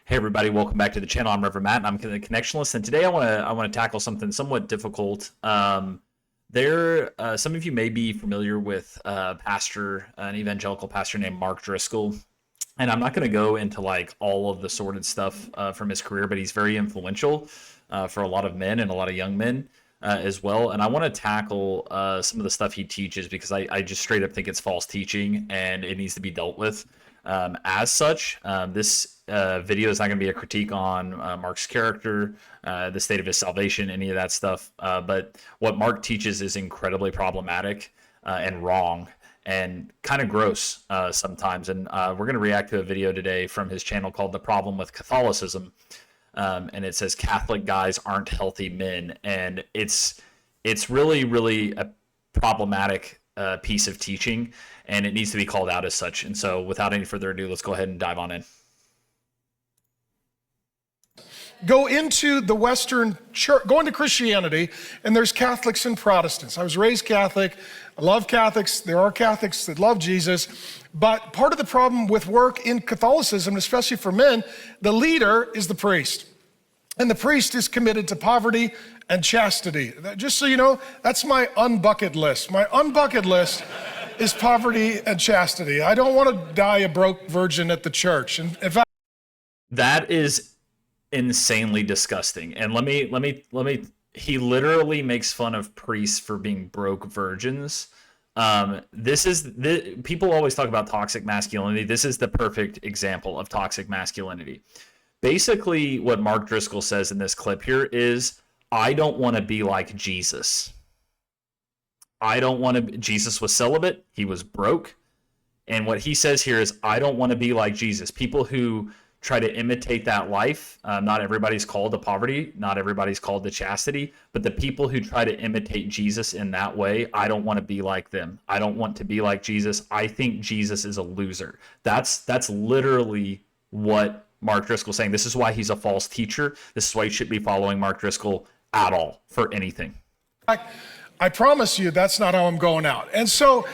Hey everybody, welcome back to the channel. I'm Reverend Matt, and I'm the Connectionalist, and today I want to tackle something somewhat difficult. Some of you may be familiar with an evangelical pastor named Mark Driscoll, and I'm not going to go into like all of the sordid stuff from his career, but he's very influential for a lot of men and a lot of young men as well. And I want to tackle some of the stuff he teaches because I just straight up think it's false teaching and it needs to be dealt with. As such, this video is not going to be a critique on Mark's character, the state of his salvation, any of that stuff. But what Mark teaches is incredibly problematic and wrong and kind of gross sometimes. And we're going to react to a video today from his channel called The Problem with Catholicism. And it says Catholic guys aren't healthy men. And it's really, really a problematic piece of teaching, and it needs to be called out as such. And so without any further ado, let's go ahead and dive on in. Go into the Western church, go into Christianity, and there's Catholics and Protestants. I was raised Catholic. I love Catholics. There are Catholics that love Jesus. But part of the problem with work in Catholicism, especially for men, the leader is the priest. And the priest is committed to poverty and chastity. Just so you know, that's my unbucket list. My unbucket list is poverty and chastity. I don't want to die a broke virgin at the church. And in fact, that is insanely disgusting. And let me he literally makes fun of priests for being broke virgins. People always talk about toxic masculinity. This is the perfect example of toxic masculinity. Basically, what Mark Driscoll says in this clip here is, I don't want to be like Jesus. Jesus was celibate. He was broke. And what he says here is, I don't want to be like Jesus. People who try to imitate that life, not everybody's called to poverty. Not everybody's called to chastity. But the people who try to imitate Jesus in that way, I don't want to be like them. I don't want to be like Jesus. I think Jesus is a loser. That's literally what Mark Driscoll saying. This is why he's a false teacher. This is why you shouldn't be following Mark Driscoll at all for anything. I promise you that's not how I'm going out. And so,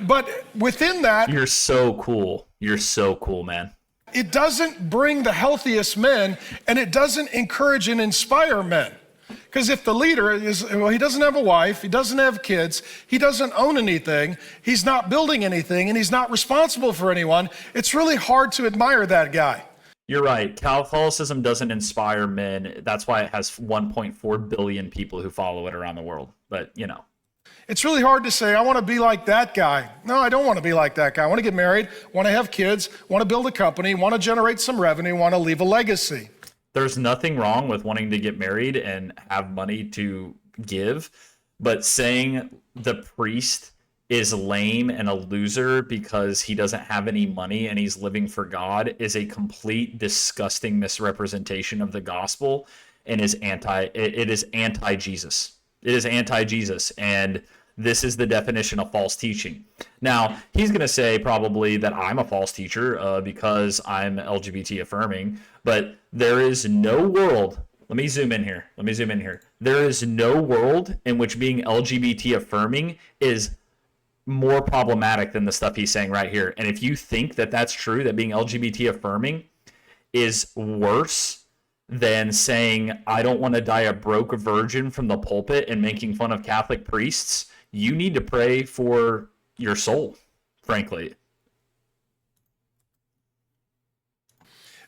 but within that, you're so cool. You're so cool, man. It doesn't bring the healthiest men, and it doesn't encourage and inspire men. Because if the leader is, well, he doesn't have a wife, he doesn't have kids, he doesn't own anything, he's not building anything, and he's not responsible for anyone, it's really hard to admire that guy. You're right. Catholicism doesn't inspire men. That's why it has 1.4 billion people who follow it around the world. But, you know. It's really hard to say, I want to be like that guy. No, I don't want to be like that guy. I want to get married, want to have kids, want to build a company, want to generate some revenue, want to leave a legacy. There's nothing wrong with wanting to get married and have money to give. But saying the priest is lame and a loser because he doesn't have any money and he's living for God is a complete disgusting misrepresentation of the gospel and is anti-Jesus. It is anti-Jesus, and this is the definition of false teaching. Now, he's going to say probably that I'm a false teacher because I'm LGBT affirming, but there is no world. Let me zoom in here. There is no world in which being LGBT affirming is more problematic than the stuff he's saying right here. And if you think that that's true, that being LGBT affirming is worse than saying I don't want to die a broke virgin from the pulpit and making fun of Catholic priests, you need to pray for your soul, frankly.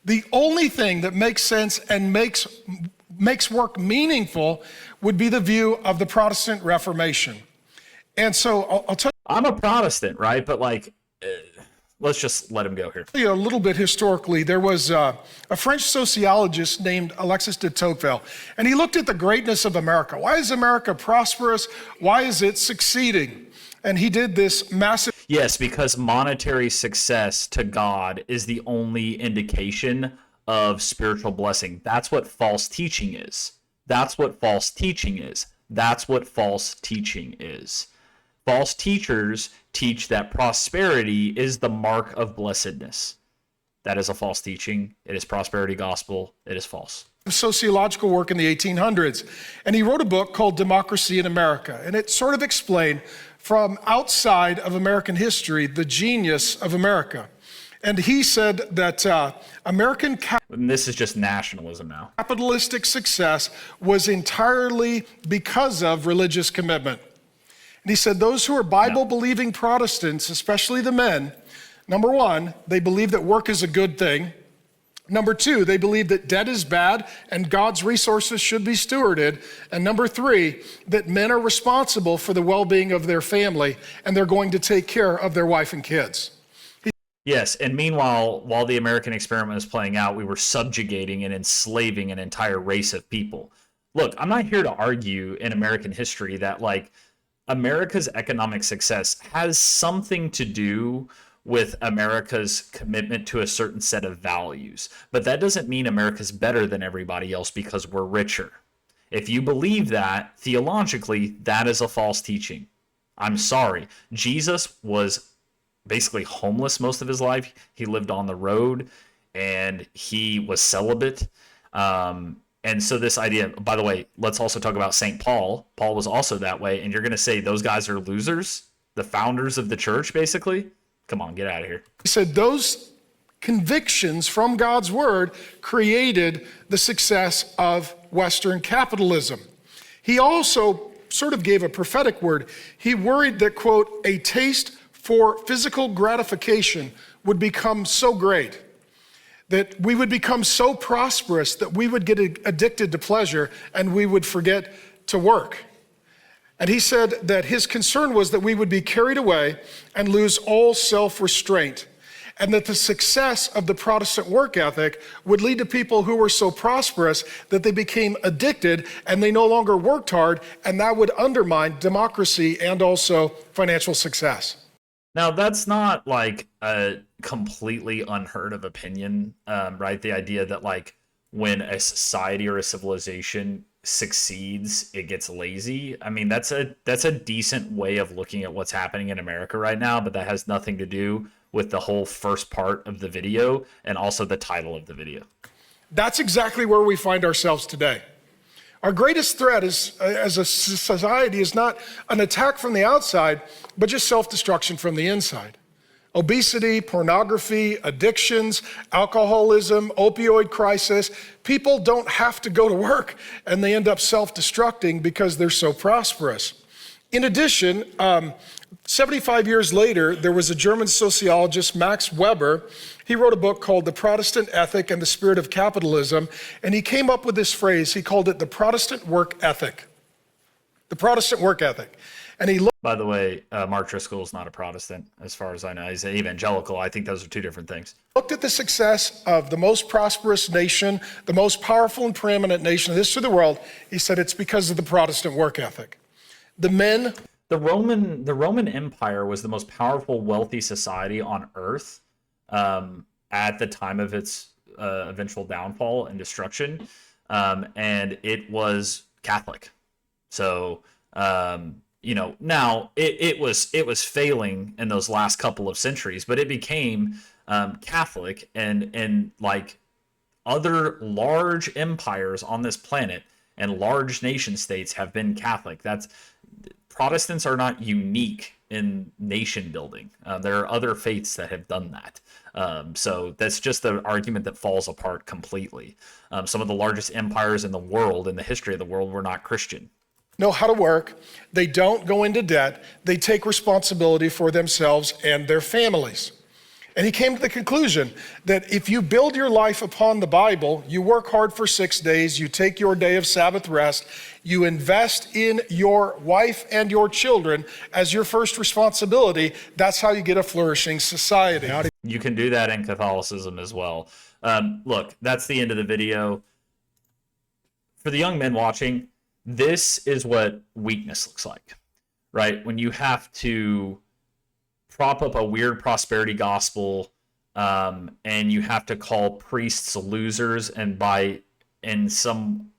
The only thing that makes sense and makes work meaningful would be the view of the Protestant Reformation. And so I'll tell I'm a Protestant, right? But like, let's just let him go here. you a little bit historically. There was a French sociologist named Alexis de Tocqueville, and he looked at the greatness of America. Why is America prosperous? Why is it succeeding? And he did this massive... Yes, because monetary success to God is the only indication of spiritual blessing. That's what false teaching is. That's what false teaching is. That's what false teaching is. False teachers teach that prosperity is the mark of blessedness. That is a false teaching. It is prosperity gospel. It is false. Sociological work in the 1800s. And he wrote a book called Democracy in America. And it sort of explained from outside of American history the genius of America. And he said that American And this is just nationalism now. capitalistic success was entirely because of religious commitment. And he said those who are Bible-believing Protestants, especially the men, number one, they believe that work is a good thing. Number two, they believe that debt is bad and God's resources should be stewarded. And number three, that men are responsible for the well-being of their family and they're going to take care of their wife and kids. Yes, and meanwhile, while the American experiment was playing out, we were subjugating and enslaving an entire race of people. Look, I'm not here to argue in American history that, like, America's economic success has something to do with America's commitment to a certain set of values. But that doesn't mean America's better than everybody else because we're richer. If you believe that, theologically, that is a false teaching. I'm sorry. Jesus was basically homeless most of his life. He lived on the road and he was celibate. And so this idea, by the way, let's also talk about St. Paul. Paul was also that way. And you're going to say those guys are losers? The founders of the church, basically? Come on, get out of here. He said those convictions from God's word created the success of Western capitalism. He also sort of gave a prophetic word. He worried that, quote, a taste for physical gratification would become so great, that we would become so prosperous that we would get addicted to pleasure and we would forget to work. And he said that his concern was that we would be carried away and lose all self-restraint, and that the success of the Protestant work ethic would lead to people who were so prosperous that they became addicted and they no longer worked hard, and that would undermine democracy and also financial success. Now, that's not like a completely unheard of opinion, right? The idea that, like, when a society or a civilization succeeds, it gets lazy. I mean, that's a decent way of looking at what's happening in America right now, but that has nothing to do with the whole first part of the video and also the title of the video. That's exactly where we find ourselves today. Our greatest threat as a society is not an attack from the outside, but just self-destruction from the inside. Obesity, pornography, addictions, alcoholism, opioid crisis. People don't have to go to work and they end up self-destructing because they're so prosperous. In addition, 75 years later, there was a German sociologist, Max Weber. He wrote a book called The Protestant Ethic and the Spirit of Capitalism, and he came up with this phrase. He called it the Protestant work ethic. The Protestant work ethic. And he looked. By the way, Mark Driscoll is not a Protestant, as far as I know. He's an evangelical. I think those are two different things. Looked at the success of the most prosperous nation, the most powerful and preeminent nation of the history of the world. He said it's because of the Protestant work ethic. The Roman Empire was the most powerful, wealthy society on earth at the time of its eventual downfall and destruction, and it was Catholic. So now it was failing in those last couple of centuries, but it became Catholic, and like other large empires on this planet and large nation states have been Catholic. Protestants are not unique in nation building. There are other faiths that have done that. So that's just the argument that falls apart completely. Some of the largest empires in the world, in the history of the world, were not Christian. Know how to work. They don't go into debt. They take responsibility for themselves and their families. And he came to the conclusion that if you build your life upon the Bible, you work hard for 6 days, you take your day of Sabbath rest, you invest in your wife and your children as your first responsibility, that's how you get a flourishing society. You can do that in Catholicism as well. Look, that's the end of the video. For the young men watching, this is what weakness looks like, right? When you have to prop up a weird prosperity gospel, and you have to call priests losers, and in some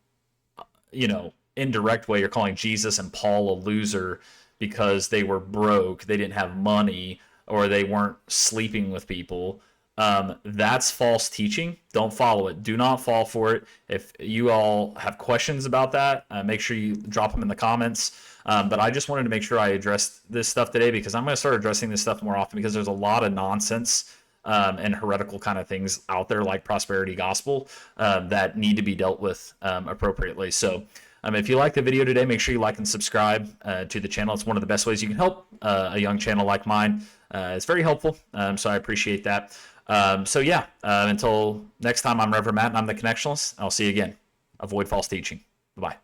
indirect way you're calling Jesus and Paul a loser because they were broke, they didn't have money, or they weren't sleeping with people. That's false teaching. Don't follow it. Do not fall for it. If you all have questions about that, make sure you drop them in the comments. But I just wanted to make sure I addressed this stuff today, because I'm going to start addressing this stuff more often, because there's a lot of nonsense and heretical kind of things out there like prosperity gospel that need to be dealt with appropriately. So if you like the video today, make sure you like and subscribe to the channel. It's one of the best ways you can help a young channel like mine. It's very helpful, so I appreciate that. So yeah, until next time, I'm Reverend Matt, and I'm the Connectionalist. I'll see you again. Avoid false teaching. Bye-bye.